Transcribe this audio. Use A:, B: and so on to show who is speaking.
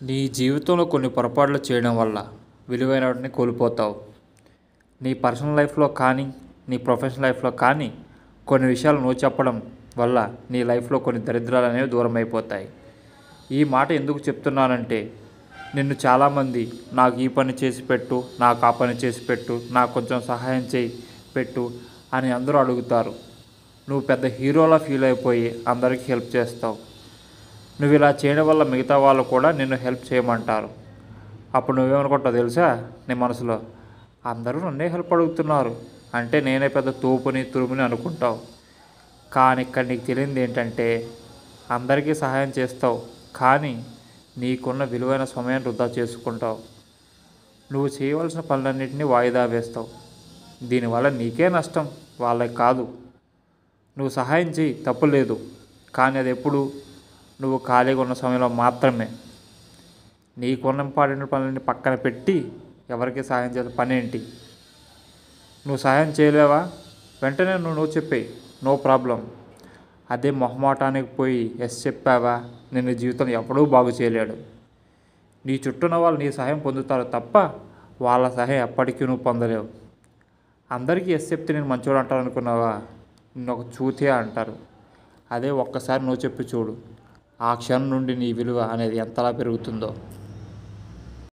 A: నీ జీవితంలో కొన్ని పొరపాట్లు చేయడం వల్ల విలువైన వాటిని కోల్పోతావు. నీ పర్సనల్ లైఫ్లో కానీ, నీ ప్రొఫెషనల్ లైఫ్లో కానీ కొన్ని విషయాలు నువ్వు చెప్పడం వల్ల నీ లైఫ్లో కొన్ని దరిద్రాలు అనేవి దూరం అయిపోతాయి. ఈ మాట ఎందుకు చెప్తున్నానంటే, నిన్ను చాలామంది నాకు ఈ పని చేసి పెట్టు, నాకు ఆ పని చేసి పెట్టు, నాకు కొంచెం సహాయం చేయి పెట్టు అని అందరూ అడుగుతారు. నువ్వు పెద్ద హీరోలా ఫీల్ అయిపోయి అందరికీ హెల్ప్ చేస్తావు. నువ్వు ఇలా చేయడం వల్ల మిగతా వాళ్ళు కూడా నిన్ను హెల్ప్ చేయమంటారు. అప్పుడు నువ్వేమనుకుంటావు తెలుసా? నీ మనసులో, అందరూ నన్నే హెల్ప్ అడుగుతున్నారు అంటే నేనే పెద్ద తోపుని తురుముని అనుకుంటావు. కానీ ఇక్కడ నీకు తెలియంది ఏంటంటే, అందరికీ సహాయం చేస్తావు, కానీ నీకున్న విలువైన సమయాన్ని వృధా చేసుకుంటావు. నువ్వు చేయవలసిన పనులన్నింటినీ వాయిదా వేస్తావు. దీనివల్ల నీకే నష్టం, వాళ్ళకి కాదు. నువ్వు సహాయం చేయి, తప్పు లేదు, కానీ అది ఎప్పుడు నువ్వు ఖాళీగా ఉన్న సమయంలో మాత్రమే. నీకున్న ఇంపార్టెంట్ పనులని పక్కన పెట్టి ఎవరికి సహాయం చేసే పని ఏంటి? నువ్వు సహాయం చేయలేవా? వెంటనే నువ్వు చెప్పేయి, నో ప్రాబ్లం. అదే మొహమాటానికి పోయి ఎస్ చెప్పావా, నిన్ను జీవితంలో ఎవడూ బాగు చేయలేడు. నీ చుట్టూన్న వాళ్ళు నీ సహాయం పొందుతారు తప్ప వాళ్ళ సహాయం ఎప్పటికీ నువ్వు పొందలేవు. అందరికీ ఎస్ చెప్తే నేను మంచోడు అంటారు అనుకున్నావా? నిన్ను ఒక చూతే అంటారు. అదే ఒక్కసారి నువ్వు చెప్పి చూడు, ఆ క్షణం నుండి నీ విలువ అనేది ఎంతలా పెరుగుతుందో.